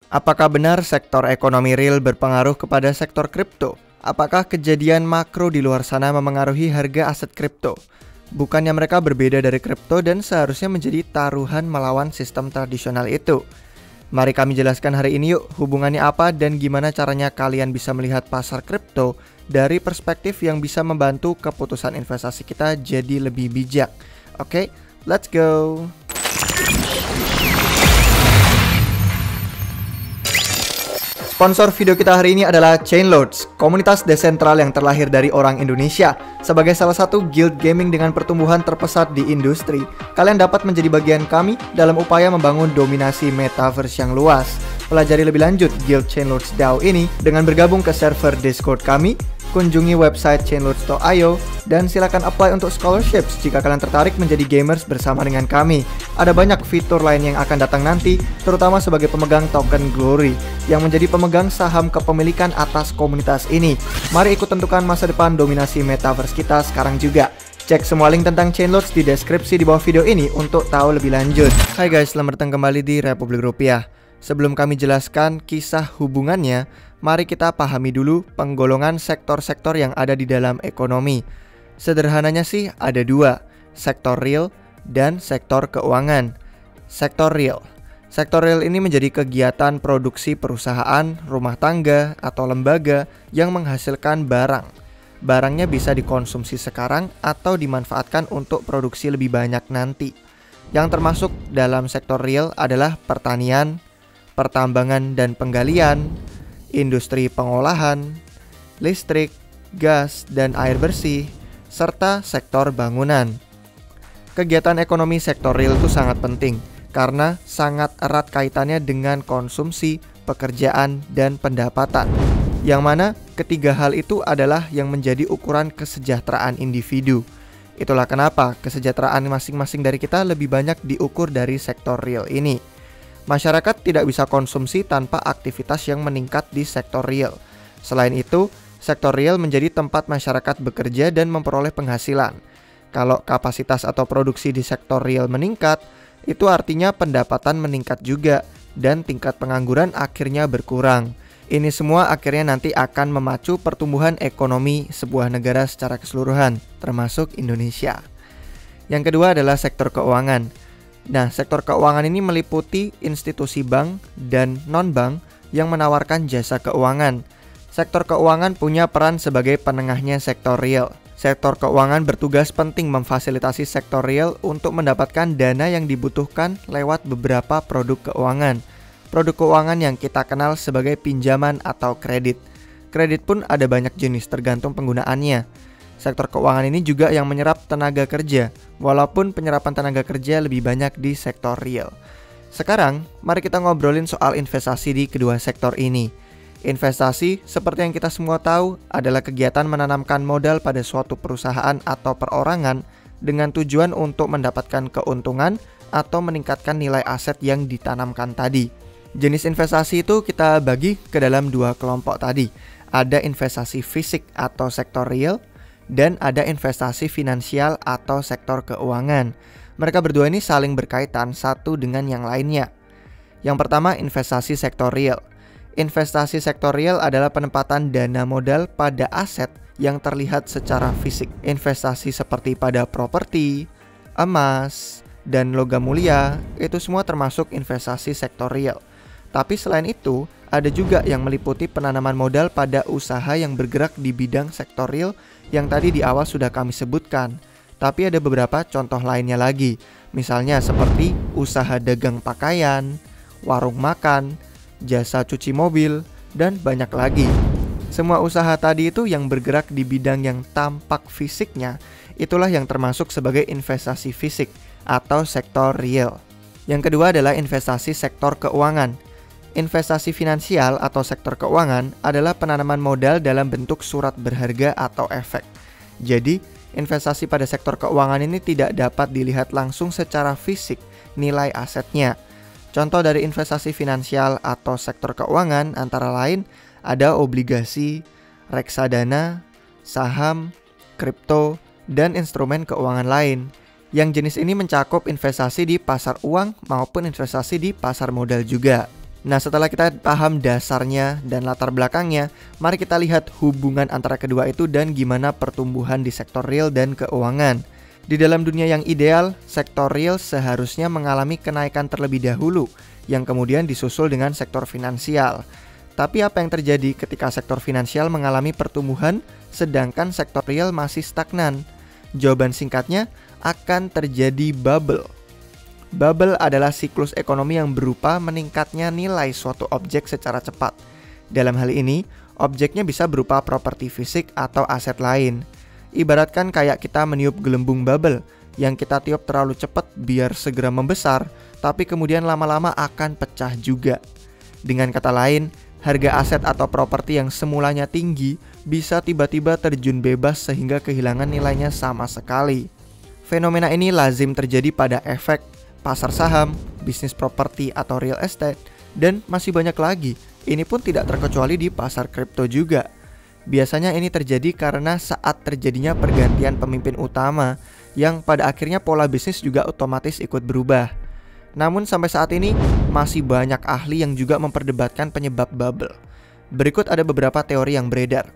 Apakah benar sektor ekonomi real berpengaruh kepada sektor kripto? Apakah kejadian makro di luar sana memengaruhi harga aset kripto? Bukannya mereka berbeda dari kripto dan seharusnya menjadi taruhan melawan sistem tradisional itu? Mari kami jelaskan hari ini yuk, hubungannya apa dan gimana caranya kalian bisa melihat pasar kripto dari perspektif yang bisa membantu keputusan investasi kita jadi lebih bijak. Oke, let's go! Sponsor video kita hari ini adalah Chainlords, komunitas desentral yang terlahir dari orang Indonesia. Sebagai salah satu guild gaming dengan pertumbuhan terpesat di industri, kalian dapat menjadi bagian kami dalam upaya membangun dominasi metaverse yang luas. Pelajari lebih lanjut Guild Chainlords DAO ini dengan bergabung ke server Discord kami, kunjungi website chainlords.io, dan silakan apply untuk scholarships jika kalian tertarik menjadi gamers bersama dengan kami. Ada banyak fitur lain yang akan datang nanti, terutama sebagai pemegang token Glory, yang menjadi pemegang saham kepemilikan atas komunitas ini. Mari ikut tentukan masa depan dominasi metaverse kita sekarang juga. Cek semua link tentang Chainlords di deskripsi di bawah video ini untuk tahu lebih lanjut. Hai guys, selamat datang kembali di Republik Rupiah. Sebelum kami jelaskan kisah hubungannya, mari kita pahami dulu penggolongan sektor-sektor yang ada di dalam ekonomi. Sederhananya sih ada dua, sektor real dan sektor keuangan. Sektor real. Sektor real ini menjadi kegiatan produksi perusahaan, rumah tangga, atau lembaga yang menghasilkan barang. Barangnya bisa dikonsumsi sekarang atau dimanfaatkan untuk produksi lebih banyak nanti. Yang termasuk dalam sektor real adalah pertanian, pertambangan dan penggalian, industri pengolahan, listrik, gas dan air bersih, serta sektor bangunan. Kegiatan ekonomi sektor real itu sangat penting karena sangat erat kaitannya dengan konsumsi, pekerjaan, dan pendapatan. Yang mana ketiga hal itu adalah yang menjadi ukuran kesejahteraan individu. Itulah kenapa kesejahteraan masing-masing dari kita lebih banyak diukur dari sektor real ini. Masyarakat tidak bisa konsumsi tanpa aktivitas yang meningkat di sektor real. Selain itu, sektor real menjadi tempat masyarakat bekerja dan memperoleh penghasilan. Kalau kapasitas atau produksi di sektor real meningkat, itu artinya pendapatan meningkat juga dan tingkat pengangguran akhirnya berkurang. Ini semua akhirnya nanti akan memacu pertumbuhan ekonomi sebuah negara secara keseluruhan, termasuk Indonesia. Yang kedua adalah sektor keuangan. Nah, sektor keuangan ini meliputi institusi bank dan non-bank yang menawarkan jasa keuangan. Sektor keuangan punya peran sebagai penengahnya sektor real. Sektor keuangan bertugas penting memfasilitasi sektor real untuk mendapatkan dana yang dibutuhkan lewat beberapa produk keuangan. Produk keuangan yang kita kenal sebagai pinjaman atau kredit. Kredit pun ada banyak jenis tergantung penggunaannya. Sektor keuangan ini juga yang menyerap tenaga kerja, walaupun penyerapan tenaga kerja lebih banyak di sektor real. Sekarang, mari kita ngobrolin soal investasi di kedua sektor ini. Investasi, seperti yang kita semua tahu, adalah kegiatan menanamkan modal pada suatu perusahaan atau perorangan dengan tujuan untuk mendapatkan keuntungan atau meningkatkan nilai aset yang ditanamkan tadi. Jenis investasi itu kita bagi ke dalam dua kelompok tadi. Ada investasi fisik atau sektor real, dan ada investasi finansial atau sektor keuangan. Mereka berdua ini saling berkaitan satu dengan yang lainnya. Yang pertama, investasi sektor real. Investasi sektor real adalah penempatan dana modal pada aset yang terlihat secara fisik. Investasi seperti pada properti, emas, dan logam mulia, itu semua termasuk investasi sektor real. Tapi selain itu, ada juga yang meliputi penanaman modal pada usaha yang bergerak di bidang sektor real yang tadi di awal sudah kami sebutkan. Tapi ada beberapa contoh lainnya lagi. Misalnya seperti usaha dagang pakaian, warung makan, jasa cuci mobil, dan banyak lagi. Semua usaha tadi itu yang bergerak di bidang yang tampak fisiknya, itulah yang termasuk sebagai investasi fisik atau sektor real. Yang kedua adalah investasi sektor keuangan. Investasi finansial atau sektor keuangan adalah penanaman modal dalam bentuk surat berharga atau efek. Jadi, investasi pada sektor keuangan ini tidak dapat dilihat langsung secara fisik nilai asetnya. Contoh dari investasi finansial atau sektor keuangan antara lain ada obligasi, reksadana, saham, kripto, dan instrumen keuangan lain. Yang jenis ini mencakup investasi di pasar uang maupun investasi di pasar modal juga. Nah, setelah kita paham dasarnya dan latar belakangnya, mari kita lihat hubungan antara kedua itu dan gimana pertumbuhan di sektor real dan keuangan. Di dalam dunia yang ideal, sektor real seharusnya mengalami kenaikan terlebih dahulu, yang kemudian disusul dengan sektor finansial. Tapi apa yang terjadi ketika sektor finansial mengalami pertumbuhan, sedangkan sektor real masih stagnan? Jawaban singkatnya, akan terjadi bubble. Bubble adalah siklus ekonomi yang berupa meningkatnya nilai suatu objek secara cepat. Dalam hal ini, objeknya bisa berupa properti fisik atau aset lain. Ibaratkan kayak kita meniup gelembung bubble yang kita tiup terlalu cepat biar segera membesar, tapi kemudian lama-lama akan pecah juga. Dengan kata lain, harga aset atau properti yang semulanya tinggi bisa tiba-tiba terjun bebas sehingga kehilangan nilainya sama sekali. Fenomena ini lazim terjadi pada efek pasar saham, bisnis properti atau real estate, dan masih banyak lagi. Ini pun tidak terkecuali di pasar kripto juga. Biasanya ini terjadi karena saat terjadinya pergantian pemimpin utama yang pada akhirnya pola bisnis juga otomatis ikut berubah. Namun sampai saat ini masih banyak ahli yang juga memperdebatkan penyebab bubble. Berikut ada beberapa teori yang beredar.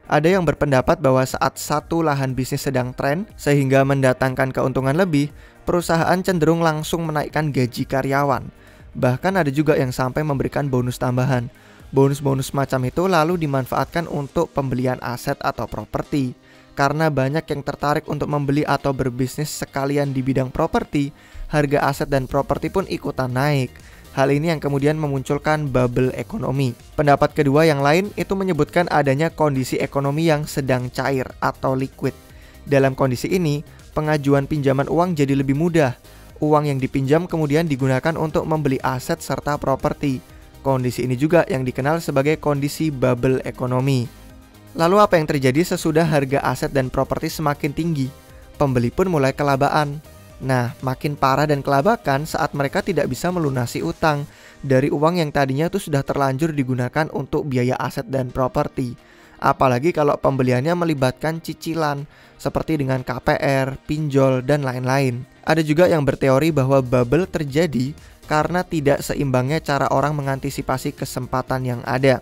Ada yang berpendapat bahwa saat satu lahan bisnis sedang tren sehingga mendatangkan keuntungan lebih, perusahaan cenderung langsung menaikkan gaji karyawan. Bahkan ada juga yang sampai memberikan bonus tambahan. Bonus-bonus macam itu lalu dimanfaatkan untuk pembelian aset atau properti. Karena banyak yang tertarik untuk membeli atau berbisnis sekalian di bidang properti, harga aset dan properti pun ikutan naik. Hal ini yang kemudian memunculkan bubble ekonomi. Pendapat kedua yang lain itu menyebutkan adanya kondisi ekonomi yang sedang cair atau liquid. Dalam kondisi ini, pengajuan pinjaman uang jadi lebih mudah. Uang yang dipinjam kemudian digunakan untuk membeli aset serta properti. Kondisi ini juga yang dikenal sebagai kondisi bubble ekonomi. Lalu apa yang terjadi sesudah harga aset dan properti semakin tinggi? Pembeli pun mulai kelabaan. Nah, makin parah dan kelabakan saat mereka tidak bisa melunasi utang dari uang yang tadinya tuh sudah terlanjur digunakan untuk biaya aset dan properti. Apalagi kalau pembeliannya melibatkan cicilan seperti dengan KPR, pinjol, dan lain-lain. Ada juga yang berteori bahwa bubble terjadi karena tidak seimbangnya cara orang mengantisipasi kesempatan yang ada.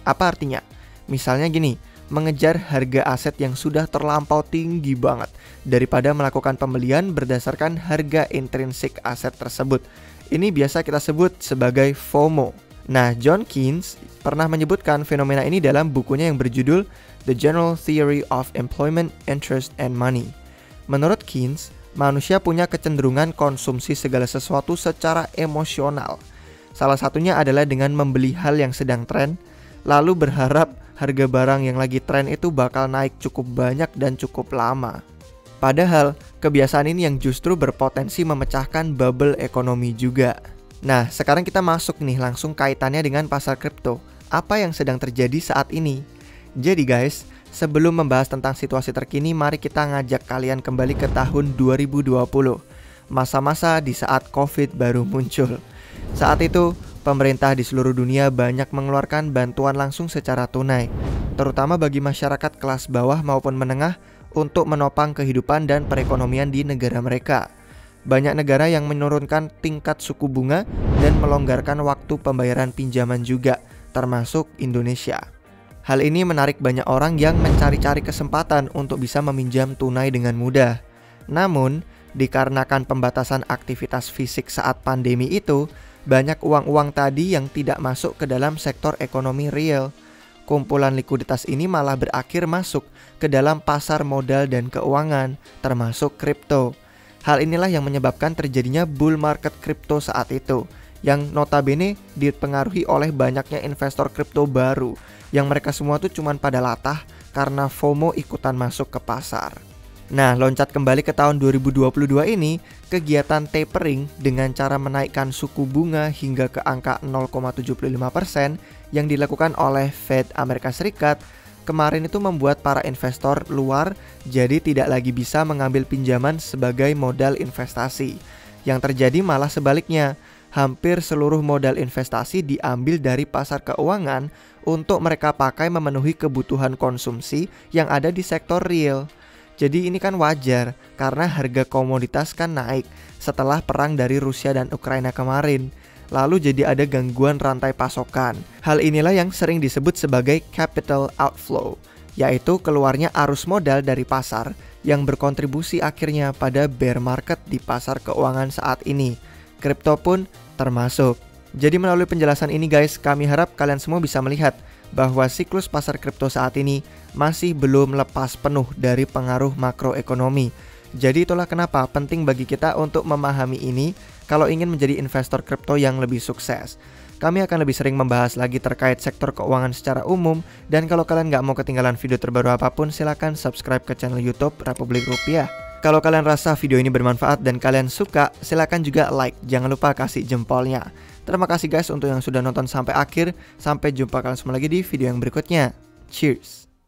Apa artinya? Misalnya gini, mengejar harga aset yang sudah terlampau tinggi banget daripada melakukan pembelian berdasarkan harga intrinsik aset tersebut. Ini biasa kita sebut sebagai FOMO. Nah, John Keynes pernah menyebutkan fenomena ini dalam bukunya yang berjudul The General Theory of Employment, Interest, and Money. Menurut Keynes, manusia punya kecenderungan konsumsi segala sesuatu secara emosional. Salah satunya adalah dengan membeli hal yang sedang tren, lalu berharap harga barang yang lagi tren itu bakal naik cukup banyak dan cukup lama. Padahal, kebiasaan ini yang justru berpotensi memecahkan bubble ekonomi juga. Nah, sekarang kita masuk nih langsung kaitannya dengan pasar kripto. Apa yang sedang terjadi saat ini? Jadi guys, sebelum membahas tentang situasi terkini, mari kita ngajak kalian kembali ke tahun 2020. Masa-masa di saat COVID baru muncul. Saat itu, pemerintah di seluruh dunia banyak mengeluarkan bantuan langsung secara tunai, terutama bagi masyarakat kelas bawah maupun menengah untuk menopang kehidupan dan perekonomian di negara mereka. Banyak negara yang menurunkan tingkat suku bunga dan melonggarkan waktu pembayaran pinjaman juga, termasuk Indonesia. Hal ini menarik banyak orang yang mencari-cari kesempatan untuk bisa meminjam tunai dengan mudah. Namun, dikarenakan pembatasan aktivitas fisik saat pandemi itu, banyak uang-uang tadi yang tidak masuk ke dalam sektor ekonomi real. Kumpulan likuiditas ini malah berakhir masuk ke dalam pasar modal dan keuangan, termasuk kripto. Hal inilah yang menyebabkan terjadinya bull market kripto saat itu, yang notabene dipengaruhi oleh banyaknya investor kripto baru, yang mereka semua tuh cuman pada latah karena FOMO ikutan masuk ke pasar. Nah, loncat kembali ke tahun 2022 ini, kegiatan tapering dengan cara menaikkan suku bunga hingga ke angka 0,75% yang dilakukan oleh Fed Amerika Serikat kemarin itu membuat para investor luar jadi tidak lagi bisa mengambil pinjaman sebagai modal investasi. Yang terjadi malah sebaliknya, hampir seluruh modal investasi diambil dari pasar keuangan untuk mereka pakai memenuhi kebutuhan konsumsi yang ada di sektor real. Jadi ini kan wajar karena harga komoditas kan naik setelah perang dari Rusia dan Ukraina kemarin. lalu jadi ada gangguan rantai pasokan. Hal inilah yang sering disebut sebagai capital outflow, yaitu keluarnya arus modal dari pasar yang berkontribusi akhirnya pada bear market di pasar keuangan saat ini. Kripto pun termasuk. Jadi melalui penjelasan ini guys, kami harap kalian semua bisa melihat bahwa siklus pasar kripto saat ini masih belum lepas penuh dari pengaruh makroekonomi. Jadi itulah kenapa penting bagi kita untuk memahami ini kalau ingin menjadi investor kripto yang lebih sukses. Kami akan lebih sering membahas lagi terkait sektor keuangan secara umum. Dan kalau kalian nggak mau ketinggalan video terbaru apapun, silahkan subscribe ke channel YouTube Republik Rupiah. Kalau kalian rasa video ini bermanfaat dan kalian suka, silahkan juga like. Jangan lupa kasih jempolnya. Terima kasih guys untuk yang sudah nonton sampai akhir. Sampai jumpa kalian semua lagi di video yang berikutnya. Cheers!